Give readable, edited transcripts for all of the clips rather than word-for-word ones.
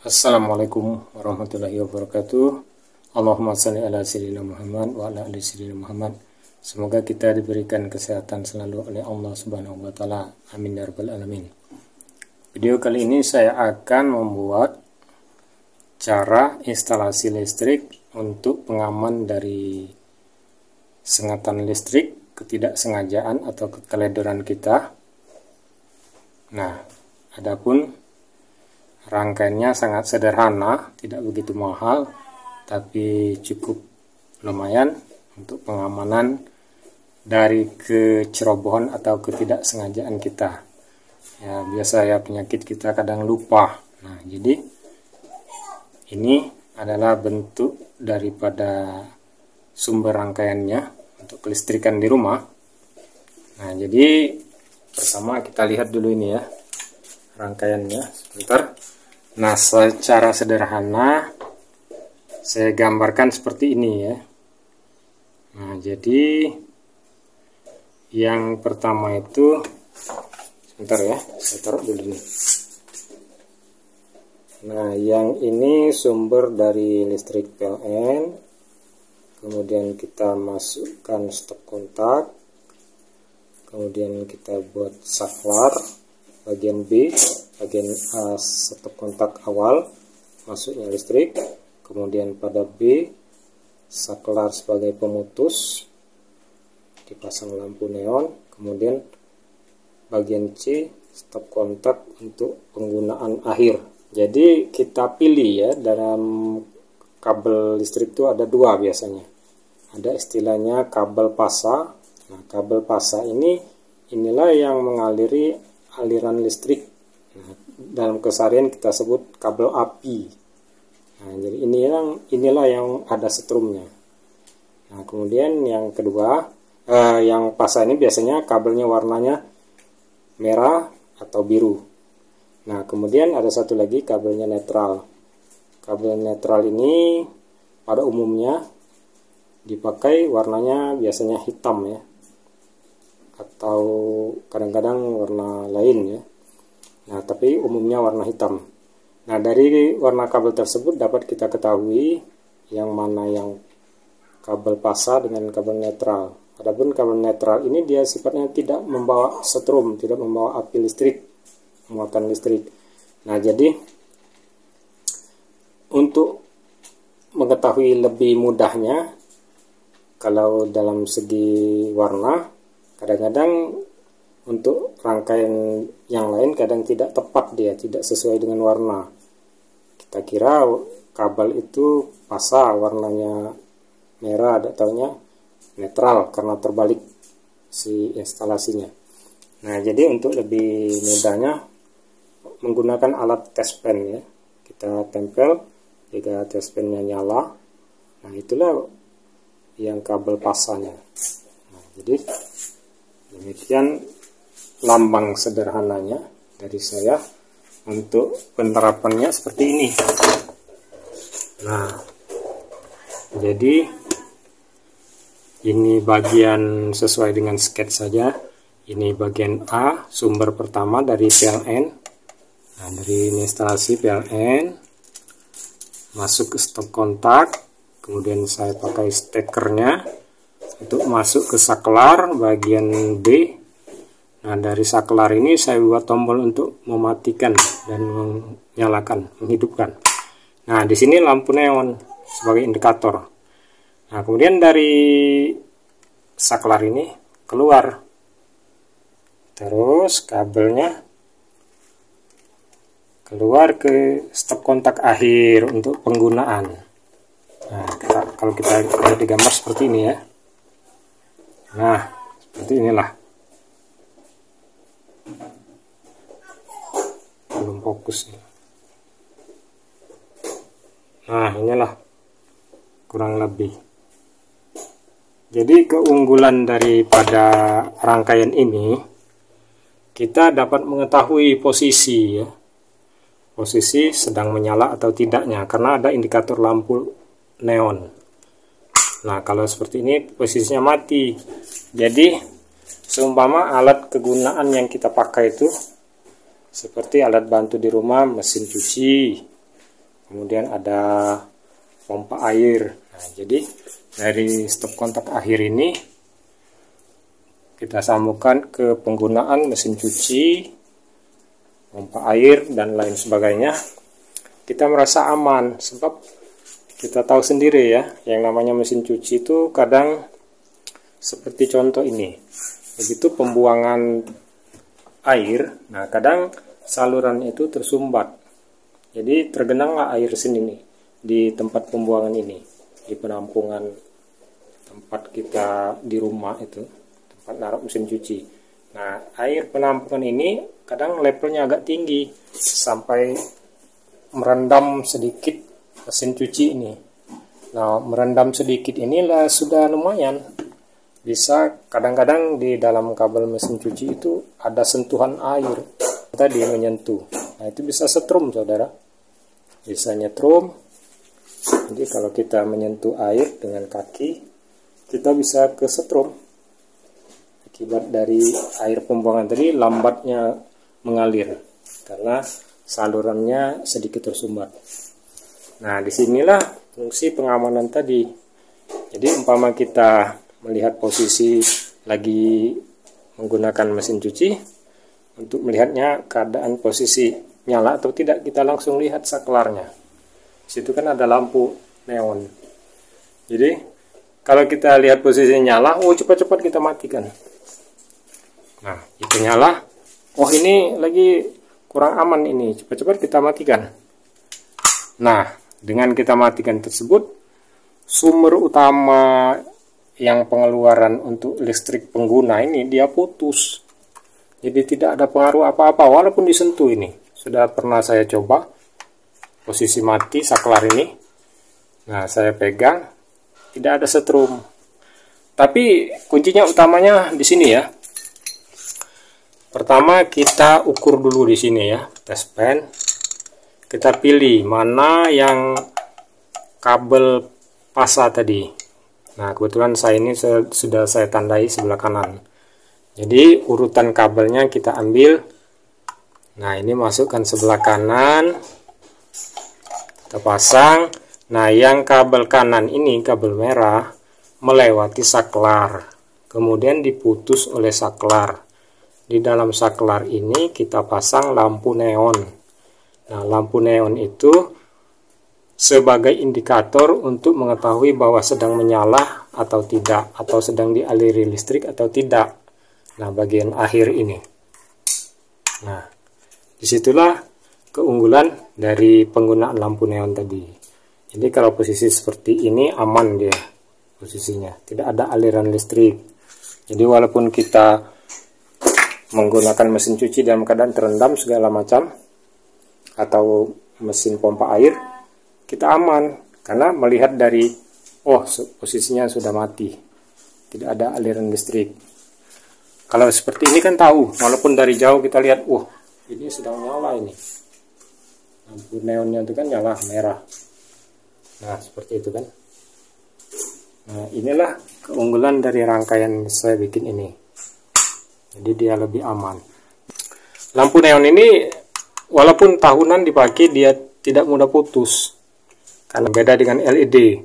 Assalamualaikum warahmatullahi wabarakatuh. Allahumma shalli ala sayyidina Muhammad wa ala ali sayyidina Muhammad. Semoga kita diberikan kesehatan selalu oleh Allah Subhanahu wa taala. Amin ya rabbal alamin. Video kali ini saya akan membuat cara instalasi listrik untuk pengaman dari sengatan listrik, ketidaksengajaan atau keteledoran kita. Nah, adapun rangkaiannya sangat sederhana, tidak begitu mahal, tapi cukup lumayan untuk pengamanan dari kecerobohan atau ketidaksengajaan kita. Ya, biasa ya, penyakit kita kadang lupa. Nah, jadi ini adalah bentuk daripada sumber rangkaiannya untuk kelistrikan di rumah. Nah, jadi pertama kita lihat dulu ini ya, rangkaiannya sebentar. Nah, secara sederhana saya gambarkan seperti ini ya. Nah, jadi yang pertama itu sebentar ya, saya taruh dulu nih. Nah, yang ini sumber dari listrik PLN. Kemudian kita masukkan stop kontak. Kemudian kita buat saklar bagian B, bagian A stop kontak awal masuknya listrik. Kemudian pada B saklar sebagai pemutus, dipasang lampu neon. Kemudian bagian C stop kontak untuk penggunaan akhir. Jadi kita pilih ya, dalam kabel listrik itu ada dua biasanya. Ada istilahnya kabel pasa. Nah, kabel pasa inilah yang mengaliri aliran listrik. Nah, dalam keseharian kita sebut kabel api. Nah, jadi inilah yang ada setrumnya. Nah, kemudian yang kedua, yang pasa ini biasanya kabelnya warnanya merah atau biru. Nah, kemudian ada satu lagi kabelnya netral. Kabel netral ini pada umumnya dipakai warnanya biasanya hitam ya, atau kadang-kadang warna lain ya. Nah, tapi umumnya warna hitam. Nah, dari warna kabel tersebut dapat kita ketahui yang mana yang kabel pasa dengan kabel netral. Adapun kabel netral ini dia sifatnya tidak membawa setrum, tidak membawa api listrik, muatan listrik. Nah, jadi untuk mengetahui lebih mudahnya, kalau dalam segi warna, kadang-kadang untuk rangkaian yang lain kadang tidak tepat, dia tidak sesuai dengan warna. Kita kira kabel itu pasa warnanya merah, ada taunya netral karena terbalik si instalasinya. Nah, jadi untuk lebih mudahnya menggunakan alat test pen ya. Kita tempel jika test pennya nyala. Nah, itulah yang kabel pasanya. Nah, jadi demikian lambang sederhananya dari saya. Untuk penerapannya seperti ini. Nah, jadi ini bagian sesuai dengan sketsa saja. Ini bagian A, sumber pertama dari PLN. Nah, dari instalasi PLN masuk ke stop kontak. Kemudian saya pakai stekernya untuk masuk ke saklar bagian B. Nah, dari saklar ini saya buat tombol untuk mematikan dan menyalakan, menghidupkan. Nah, di sini lampu neon sebagai indikator. Nah, kemudian dari saklar ini keluar. Terus kabelnya keluar ke stop kontak akhir untuk penggunaan. Nah, kalau kita lihat di gambar seperti ini ya. Nah, seperti inilah. Belum fokus nih. Nah, inilah kurang lebih. Jadi keunggulan daripada rangkaian ini, kita dapat mengetahui posisi ya, posisi sedang menyala atau tidaknya, karena ada indikator lampu neon. Nah, kalau seperti ini posisinya mati. Jadi seumpama alat kegunaan yang kita pakai itu seperti alat bantu di rumah, mesin cuci, kemudian ada pompa air. Nah, jadi dari stop kontak akhir ini kita sambungkan ke penggunaan mesin cuci, pompa air, dan lain sebagainya. Kita merasa aman, sebab kita tahu sendiri ya, yang namanya mesin cuci itu kadang seperti contoh ini. Begitu pembuangan air, nah kadang saluran itu tersumbat. Jadi tergenanglah air sini nih di tempat pembuangan ini, di penampungan tempat kita di rumah itu, tempat naruh mesin cuci. Nah, air penampungan ini kadang levelnya agak tinggi sampai merendam sedikit mesin cuci ini. Nah, merendam sedikit inilah sudah lumayan. Bisa kadang-kadang di dalam kabel mesin cuci itu ada sentuhan air tadi menyentuh. Nah, itu bisa setrum, saudara. Bisa nyetrum. Jadi kalau kita menyentuh air dengan kaki, kita bisa kesetrum. Akibat dari air pembuangan tadi lambatnya mengalir karena salurannya sedikit tersumbat. Nah, disinilah fungsi pengamanan tadi. Jadi umpama kita melihat posisi lagi menggunakan mesin cuci, untuk melihatnya keadaan posisi nyala atau tidak, kita langsung lihat saklarnya. Situ kan ada lampu neon. Jadi kalau kita lihat posisi nyala, oh cepat-cepat kita matikan. Nah, itu nyala. Oh, ini lagi kurang aman ini, cepat-cepat kita matikan. Nah, dengan kita matikan tersebut, sumber utama yang pengeluaran untuk listrik pengguna ini dia putus. Jadi tidak ada pengaruh apa-apa walaupun disentuh ini. Sudah pernah saya coba posisi mati saklar ini. Nah, saya pegang, tidak ada setrum. Tapi kuncinya utamanya di sini ya. Pertama kita ukur dulu di sini ya, test pen. Kita pilih mana yang kabel pasa tadi. Nah, kebetulan saya ini sudah saya tandai sebelah kanan. Jadi urutan kabelnya kita ambil. Nah, ini masukkan sebelah kanan. Kita pasang. Nah, yang kabel kanan ini, kabel merah, melewati saklar. Kemudian diputus oleh saklar. Di dalam saklar ini kita pasang lampu neon. Nah, lampu neon itu sebagai indikator untuk mengetahui bahwa sedang menyala atau tidak, atau sedang dialiri listrik atau tidak. Nah, bagian akhir ini. Nah, disitulah keunggulan dari penggunaan lampu neon tadi. Jadi kalau posisi seperti ini aman dia posisinya, tidak ada aliran listrik. Jadi walaupun kita menggunakan mesin cuci dalam keadaan terendam segala macam, atau mesin pompa air, kita aman karena melihat dari posisinya sudah mati, tidak ada aliran listrik. Kalau seperti ini kan tahu, walaupun dari jauh kita lihat, ini sedang nyala ini, lampu neonnya itu kan nyala merah. Nah, seperti itu kan. Nah, inilah keunggulan dari rangkaian saya bikin ini. Jadi dia lebih aman. Lampu neon ini walaupun tahunan dipakai, dia tidak mudah putus. Karena beda dengan LED.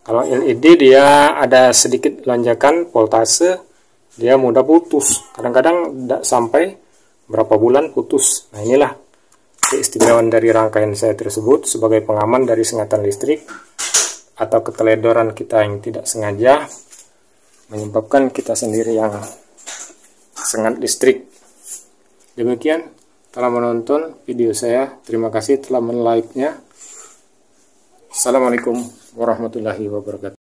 Kalau LED dia ada sedikit lonjakan voltase, dia mudah putus. Kadang-kadang tidak sampai berapa bulan putus. Nah, inilah keistimewaan dari rangkaian saya tersebut sebagai pengaman dari sengatan listrik atau keteledoran kita yang tidak sengaja menyebabkan kita sendiri yang sengat listrik. Demikian telah menonton video saya. Terima kasih telah men-like-nya. Assalamualaikum warahmatullahi wabarakatuh.